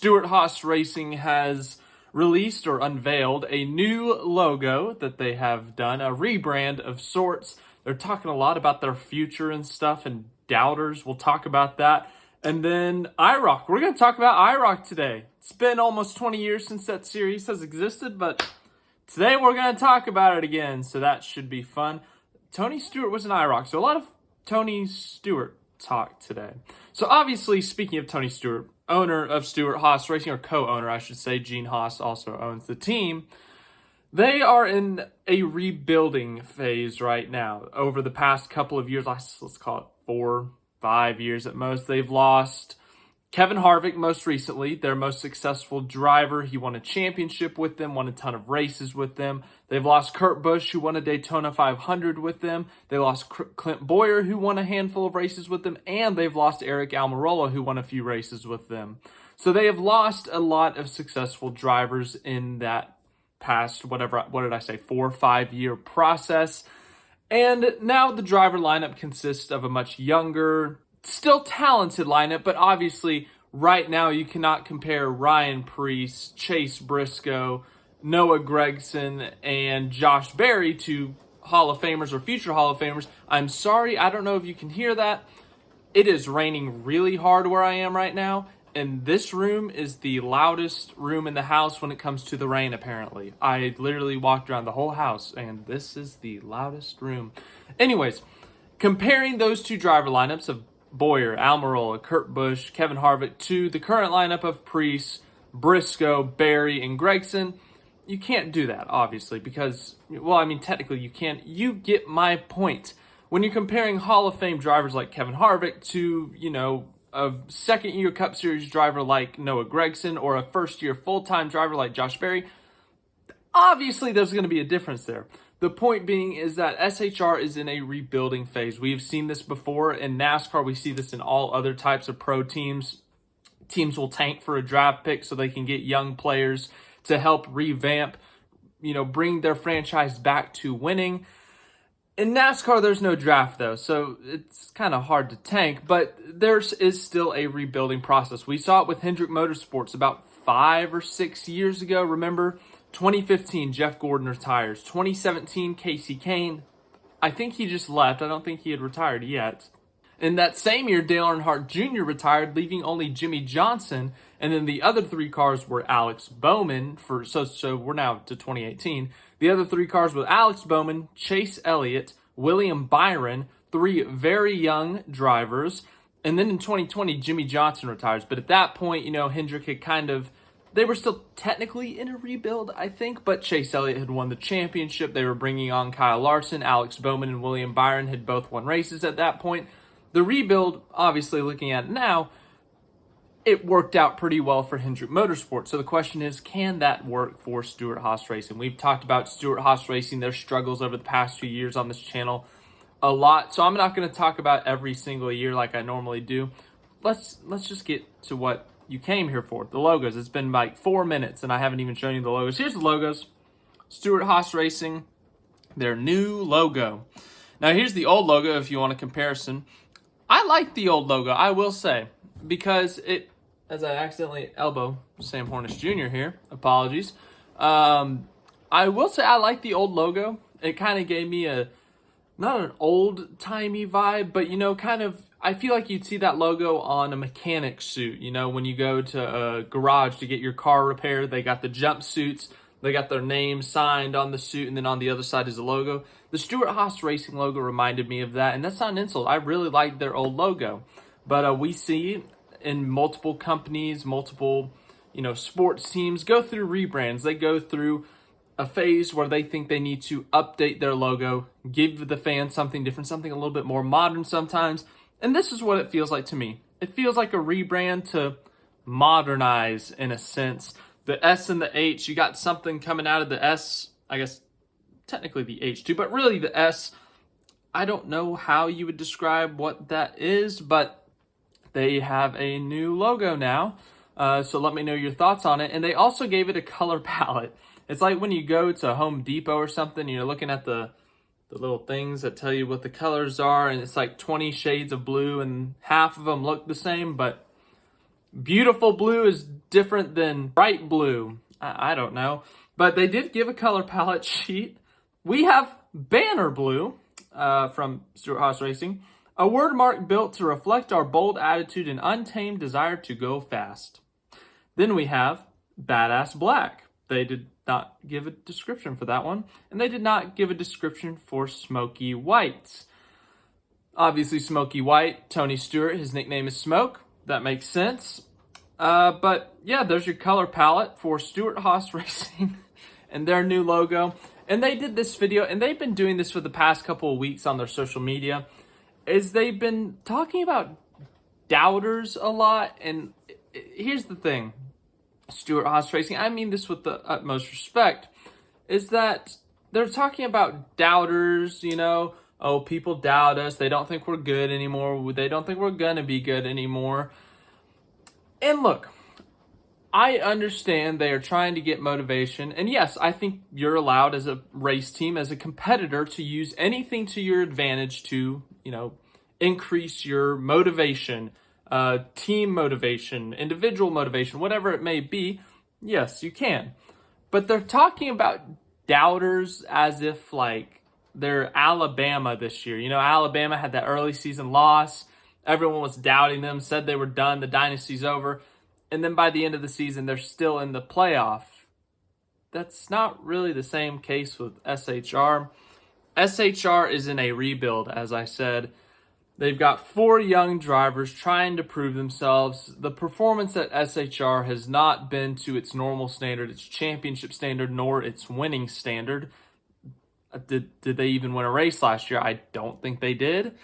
Stewart-Haas Racing has released or unveiled a new logo that they have done, a rebrand of sorts. They're talking a lot about their future and stuff and doubters. We'll talk about that. And then IROC. We're going to talk about IROC today. It's been almost 20 years since that series has existed, but today we're going to talk about it again, so that should be fun. Tony Stewart was an IROC, so a lot of Tony Stewart talk today. So obviously, speaking of Tony Stewart, owner of Stewart-Haas Racing, or co-owner, I should say, Gene Haas also owns the team. They are in a rebuilding phase right now. Over the past couple of years, let's call it 4-5 years at most, they've lost Kevin Harvick most recently, their most successful driver. He won a championship with them, won a ton of races with them. They've lost Kurt Busch, who won a Daytona 500 with them. They lost Clint Bowyer, who won a handful of races with them. And they've lost Aric Almirola, who won a few races with them. So they have lost a lot of successful drivers in that past, what did I say, 4 or 5 year process. And now the driver lineup consists of a much younger, still talented lineup, but obviously right now you cannot compare Ryan Preece, Chase Briscoe, Noah Gregson, and Josh Berry to Hall of Famers or future Hall of Famers. I'm sorry, I don't know if you can hear that. It is raining really hard where I am right now, and this room is the loudest room in the house when it comes to the rain, apparently. I literally walked around the whole house, and this is the loudest room. Anyways, comparing those two driver lineups of Bowyer, Almirola, Kurt Busch, Kevin Harvick to the current lineup of Preece, Briscoe, Berry, and Gregson, you can't do that, obviously, because, well, I mean, technically you can. You get my point. When you're comparing Hall of Fame drivers like Kevin Harvick to, a second-year Cup Series driver like Noah Gregson or a first-year full-time driver like Josh Berry, obviously there's going to be a difference there. The point being is that SHR is in a rebuilding phase. We've seen this before in NASCAR. We see this in all other types of pro teams. Teams will tank for a draft pick so they can get young players to help revamp, bring their franchise back to winning. In NASCAR, there's no draft, though, so it's kind of hard to tank, but there is still a rebuilding process. We saw it with Hendrick Motorsports about 5 or 6 years ago. Remember, 2015, Jeff Gordon retires. 2017, Casey Kane. I think he just left. I don't think he had retired yet. In that same year, Dale Earnhardt Jr. retired, leaving only Jimmy Johnson. And then the other 3 cars were Alex Bowman. So we're now to 2018. The other 3 cars were Alex Bowman, Chase Elliott, William Byron, 3 very young drivers. And then in 2020, Jimmy Johnson retires. But at that point, Hendrick had they were still technically in a rebuild, I think, but Chase Elliott had won the championship. They were bringing on Kyle Larson. Alex Bowman and William Byron had both won races at that point. The rebuild, obviously looking at it now, it worked out pretty well for Hendrick Motorsports. So the question is, can that work for Stewart-Haas Racing? We've talked about Stewart-Haas Racing, their struggles over the past few years on this channel a lot. So I'm not going to talk about every single year like I normally do. Let's just get to what you came here for, the logos. It's been like 4 minutes and I haven't even shown you the logos. Here's the logos. Stewart-Haas Racing, their new logo. Now here's the old logo if you want a comparison. I like the old logo, I will say, because it, as I accidentally elbow Sam Hornish Jr. here, apologies. I will say I like the old logo. It kind of gave me not an old-timey vibe, but I feel like you'd see that logo on a mechanic suit. When you go to a garage to get your car repaired, they got the jumpsuits, they got their name signed on the suit, and then on the other side is a logo. The Stewart-Haas Racing logo reminded me of that, and that's not an insult. I really like their old logo. But we see in multiple companies, multiple, sports teams go through rebrands. They go through a phase where they think they need to update their logo, give the fans something different, something a little bit more modern sometimes. And this is what it feels like to me. It feels like a rebrand to modernize, in a sense. The S and the H, you got something coming out of the S, I guess technically the H too, but really the S. I don't know how you would describe what that is, but they have a new logo now. So let me know your thoughts on it. And they also gave it a color palette. It's like when you go to Home Depot or something, you're looking at the little things that tell you what the colors are, and it's like 20 shades of blue, and half of them look the same, but Beautiful blue is different than bright blue. I don't know. But they did give a color palette sheet. We have banner blue from Stewart-Haas Racing, a word mark built to reflect our bold attitude and untamed desire to go fast. Then we have badass black. They did not give a description for that one, and they did not give a description for smoky white. Obviously, smoky white, Tony Stewart, his nickname is Smoke. That makes sense. But yeah, there's your color palette for Stewart-Haas Racing and their new logo. And they did this video, and they've been doing this for the past couple of weeks on their social media, is they've been talking about doubters a lot. And here's the thing, Stewart-Haas Racing, I mean this with the utmost respect, is that they're talking about doubters, you know, oh, people doubt us, they don't think we're good anymore, they don't think we're gonna be good anymore. And look, I understand they are trying to get motivation. And yes, I think you're allowed as a race team, as a competitor, to use anything to your advantage to, you know, increase your motivation, team motivation, individual motivation, whatever it may be. Yes, you can. But they're talking about doubters as if like they're Alabama this year. You know, Alabama had that early season loss. Everyone was doubting them, said they were done, the dynasty's over. And then by the end of the season, they're still in the playoff. That's not really the same case with SHR. SHR is in a rebuild, as I said. They've got 4 young drivers trying to prove themselves. The performance at SHR has not been to its normal standard, its championship standard, nor its winning standard. Did they even win a race last year? I don't think they did.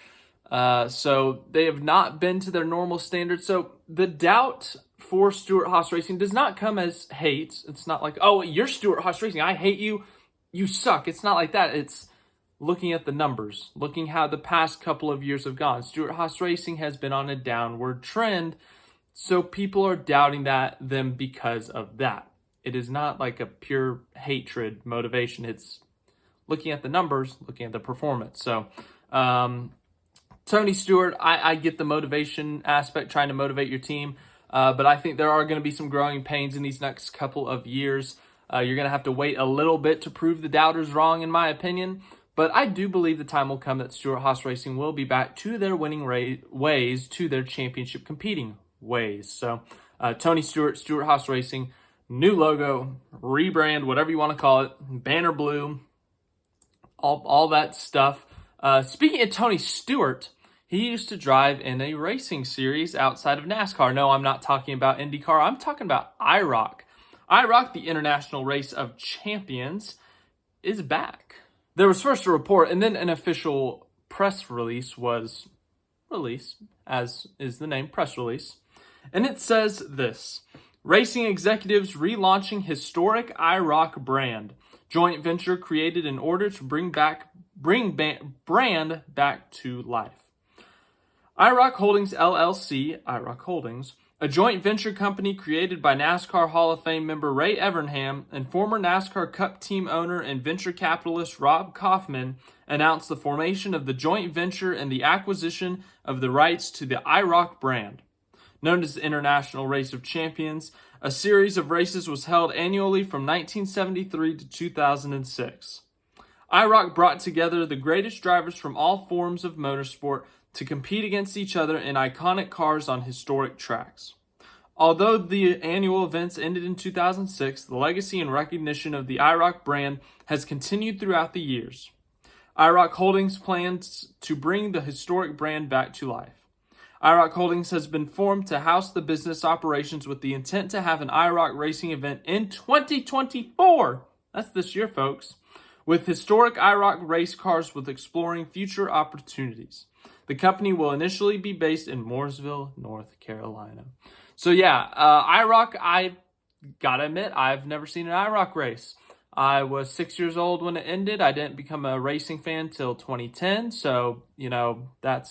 So they have not been to their normal standard. So the doubt for Stewart-Haas Racing does not come as hate. It's not like, oh, you're Stewart-Haas Racing, I hate you, you suck. It's not like that. It's looking at the numbers, looking how the past couple of years have gone. Stewart-Haas Racing has been on a downward trend, so people are doubting them because of that. It is not like a pure hatred motivation. It's looking at the numbers, looking at the performance. So, Tony Stewart, I get the motivation aspect, trying to motivate your team, but I think there are going to be some growing pains in these next couple of years. You're going to have to wait a little bit to prove the doubters wrong, in my opinion, but I do believe the time will come that Stewart-Haas Racing will be back to their winning ways, to their championship competing ways. So, Tony Stewart, Stewart-Haas Racing, new logo, rebrand, whatever you want to call it, banner blue, all that stuff. Speaking of Tony Stewart, he used to drive in a racing series outside of NASCAR. No, I'm not talking about IndyCar. I'm talking about IROC. IROC, the International Race of Champions, is back. There was first a report, and then an official press release was released, as is the name, press release. And it says this: racing executives relaunching historic IROC brand. Joint venture created in order to bring brand back to life. IROC Holdings LLC, IROC Holdings, a joint venture company created by NASCAR Hall of Fame member Ray Evernham and former NASCAR Cup team owner and venture capitalist Rob Kauffman, announced the formation of the joint venture and the acquisition of the rights to the IROC brand. Known as the International Race of Champions, a series of races was held annually from 1973 to 2006. IROC brought together the greatest drivers from all forms of motorsport to compete against each other in iconic cars on historic tracks. Although the annual events ended in 2006, the legacy and recognition of the IROC brand has continued throughout the years. IROC Holdings plans to bring the historic brand back to life. IROC Holdings has been formed to house the business operations with the intent to have an IROC racing event in 2024. That's this year, folks. With historic IROC race cars with exploring future opportunities. The company will initially be based in Mooresville, North Carolina. So yeah, IROC, I gotta admit, I've never seen an IROC race. I was 6 years old when it ended. I didn't become a racing fan till 2010. So, you know, that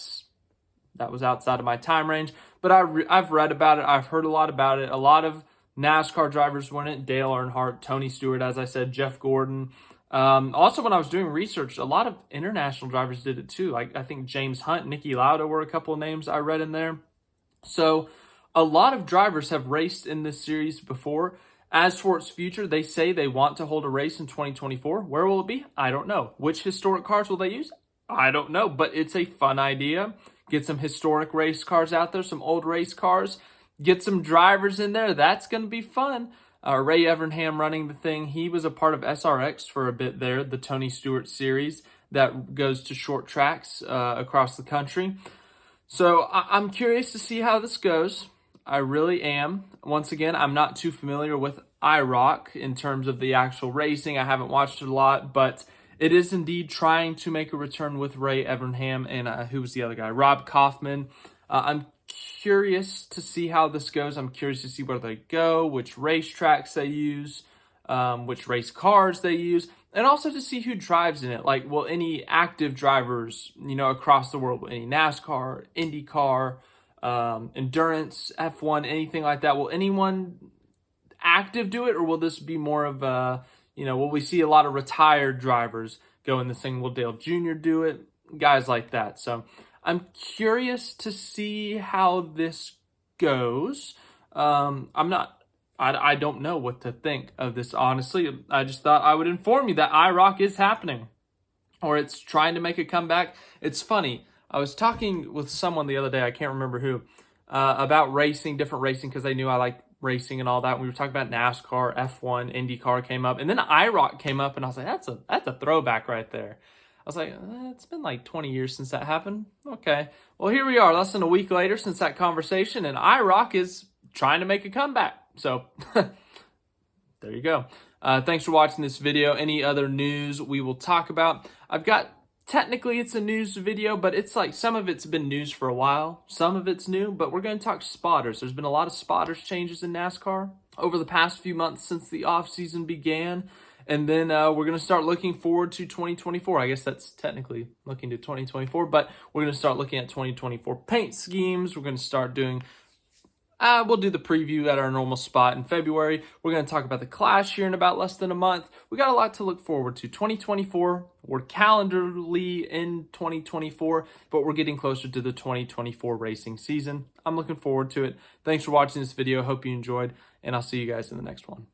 was outside of my time range. But I've read about it. I've heard a lot about it. A lot of NASCAR drivers won it. Dale Earnhardt, Tony Stewart, as I said, Jeff Gordon. Also, when I was doing research, a lot of international drivers did it too. Like, I think James Hunt, Niki Lauda were a couple of names I read in there. So, A lot of drivers have raced in this series before. As for its future, they say they want to hold a race in 2024. Where will it be? I don't know. Which historic cars will they use? I don't know, but it's a fun idea. Get some historic race cars out there, some old race cars. Get some drivers in there. That's going to be fun. Ray Evernham running the thing. He was a part of SRX for a bit there, the Tony Stewart series that goes to short tracks across the country. So I'm curious to see how this goes. I really am. Once again, I'm not too familiar with IROC in terms of the actual racing. I haven't watched it a lot, but it is indeed trying to make a return with Ray Evernham and who was the other guy? Rob Kauffman. I'm curious to see how this goes. I'm curious to see where they go, which racetracks they use, which race cars they use, and also to see who drives in it. Like, will any active drivers, across the world, any NASCAR, IndyCar, endurance, F1, anything like that, will anyone active do it, or will this be more of a, will we see a lot of retired drivers go in this thing? Will Dale Jr. do it? Guys like that. So I'm curious to see how this goes. I don't know what to think of this, honestly. I just thought I would inform you that IROC is happening, or it's trying to make a comeback. It's funny. I was talking with someone the other day, I can't remember who, about racing, different racing, because they knew I like racing and all that. We were talking about NASCAR, F1, IndyCar came up, and then IROC came up, and I was like, that's a throwback right there. I was like, it's been like 20 years since that happened. Okay. Well, here we are, less than a week later since that conversation, and IROC is trying to make a comeback. So, there you go. Thanks for watching this video. Any other news we will talk about? Technically, it's a news video, but it's like some of it's been news for a while. Some of it's new, but we're going to talk spotters. There's been a lot of spotters changes in NASCAR over the past few months since the offseason began. And then we're going to start looking forward to 2024. I guess that's technically looking to 2024, but we're going to start looking at 2024 paint schemes. We're going to start doing... we'll do the preview at our normal spot in February. We're going to talk about the Clash here in about less than a month. We got a lot to look forward to. 2024, we're calendarly in 2024, but we're getting closer to the 2024 racing season. I'm looking forward to it. Thanks for watching this video. Hope you enjoyed, and I'll see you guys in the next one.